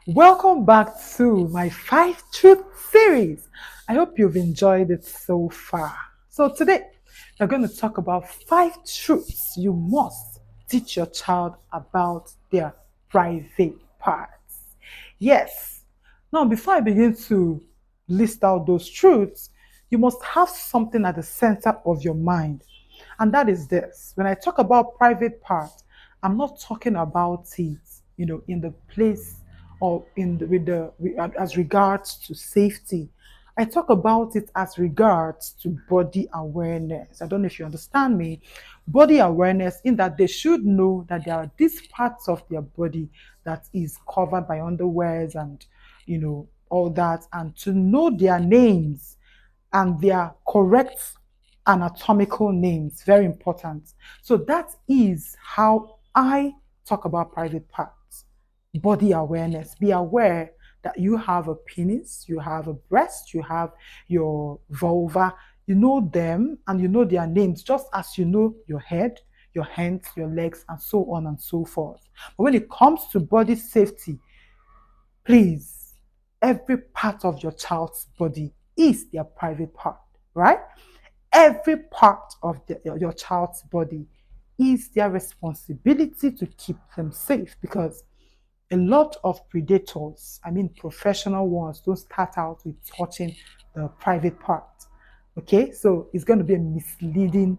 Welcome back to my 5 Truth series. I hope you've enjoyed it so far. So, today we're going to talk about 5 truths you must teach your child about their private parts. Yes. Now, before I begin to list out those truths, you must have something at the center of your mind. And that is this. When I talk about private parts, I'm not talking about it, in the place or in the, with the as regards to safety. I talk about it as regards to body awareness. I don't know if you understand me. Body awareness, in that they should know that there are these parts of their body that is covered by underwears and all that, and to know their names and their correct anatomical names. Very important. So that is how I talk about private parts. Body awareness. Be aware that you have a penis, you have a breast, you have your vulva. You know them and you know their names, just as you know your head, your hands, your legs, and so on and so forth. But when it comes to body safety, please, every part of your child's body is their private part, right? Every part of your child's body is their responsibility to keep them safe, because a lot of predators, I mean professional ones, don't start out with touching the private part. Okay, so it's going to be a misleading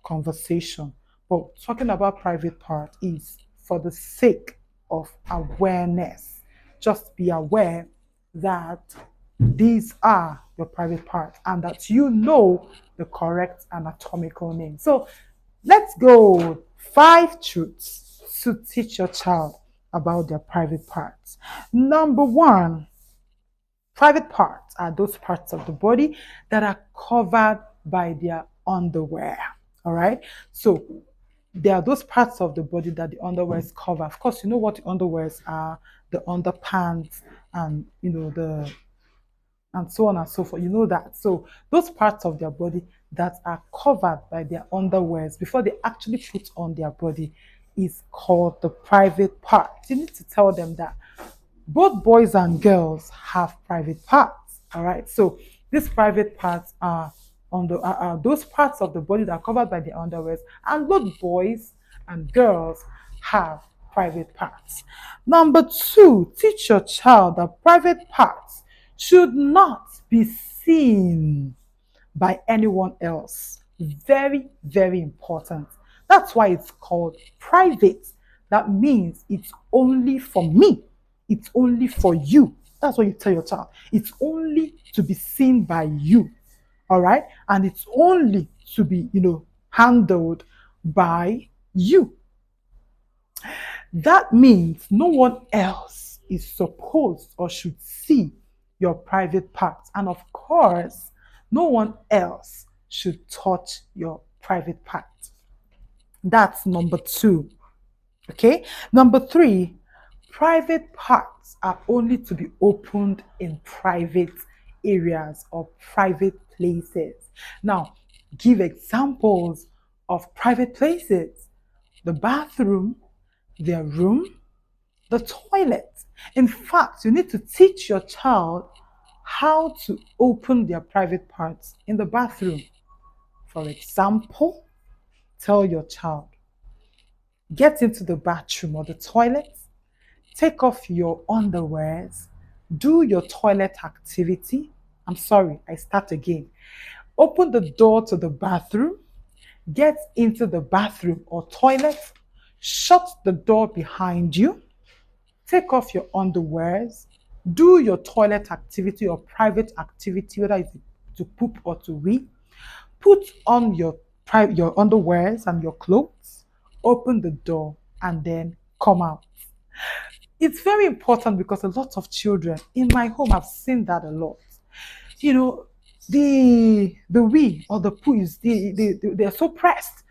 conversation. But talking about private part is for the sake of awareness. Just be aware that these are your private parts and that you know the correct anatomical name. So let's go. 5 truths to teach your child about their private parts. Number one, private parts are those parts of the body that are covered by their underwear. All right. So there are those parts of the body that the underwears cover. Of course, you know what the underwears are, the underpants, and the and so on and so forth. You know that. So those parts of their body that are covered by their underwears before they actually put on their body is called the private part. You need to tell them that both boys and girls have private parts. All right. So these private parts are those parts of the body that are covered by the underwears, and both boys and girls have private parts. Number two, teach your child that private parts should not be seen by anyone else. Very, very important. That's why it's called private. That means it's only for me. It's only for you. That's what you tell your child. It's only to be seen by you. All right. And it's only to be, handled by you. That means no one else is supposed or should see your private parts. And of course, no one else should touch your private parts. That's number two. Okay. Number three, private parts are only to be opened in private areas or private places. Now, give examples of private places: the bathroom, their room, the toilet. In fact, you need to teach your child how to open their private parts in the bathroom. For example, tell your child, get into the bathroom or the toilet, take off your underwears, do your toilet activity. I'm sorry, I start again. Open the door to the bathroom, get into the bathroom or toilet, shut the door behind you, take off your underwears, do your toilet activity or private activity, whether it's to poop or to wee, put on your underwears and your clothes, open the door, and then come out. It's very important because a lot of children in my home, I've seen that a lot. You know, the wee or the poo is they're so pressed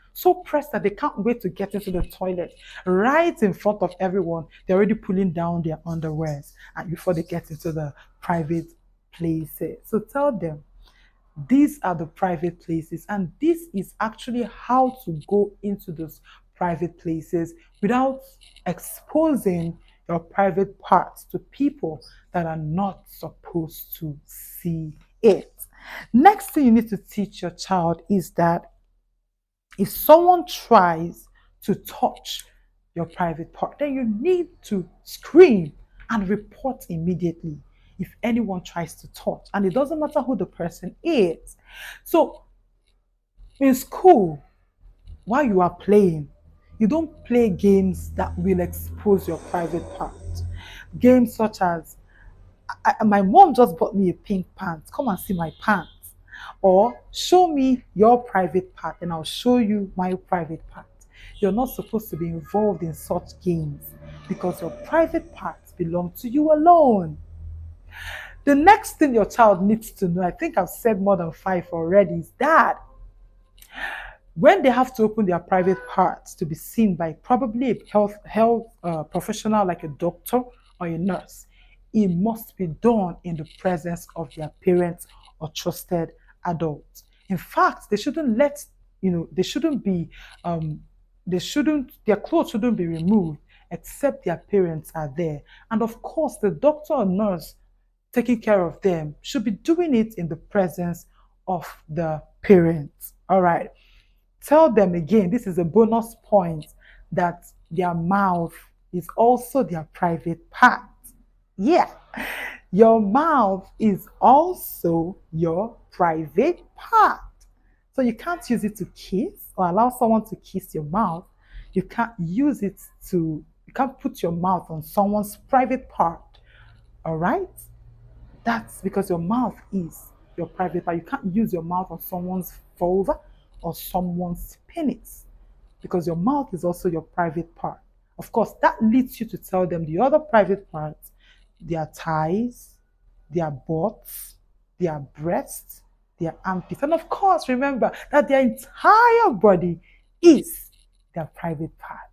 that they can't wait to get into the toilet right in front of everyone. They're already pulling down their underwears and before they get into the private places. So tell them these are the private places, and this is actually how to go into those private places without exposing your private parts to people that are not supposed to see it. Next thing you need to teach your child is that if someone tries to touch your private part, then you need to scream and report immediately if anyone tries to touch. And it doesn't matter who the person is. So in school, while you are playing, you don't play games that will expose your private part. Games such as, my mom just bought me a pink pants. Come and see my pants. Or show me your private part and I'll show you my private part. You're not supposed to be involved in such games because your private parts belong to you alone. The next thing your child needs to know, I think I've said more than 5 already, is that when they have to open their private parts to be seen by probably a health professional like a doctor or a nurse, it must be done in the presence of their parents or trusted adults. In fact, they shouldn't let, they shouldn't be, their clothes shouldn't be removed except their parents are there. And of course, the doctor or nurse taking care of them should be doing it in the presence of the parents. All right. Tell them again, this is a bonus point, that their mouth is also their private part. Yeah, your mouth is also your private part. So you can't use it to kiss or allow someone to kiss your mouth. You can't put your mouth on someone's private part. All right? That's because your mouth is your private part. You can't use your mouth on someone's vulva or someone's penis because your mouth is also your private part. Of course, that leads you to tell them the other private parts, their thighs, their butts, their breasts, their armpits. And of course, remember that their entire body is their private part.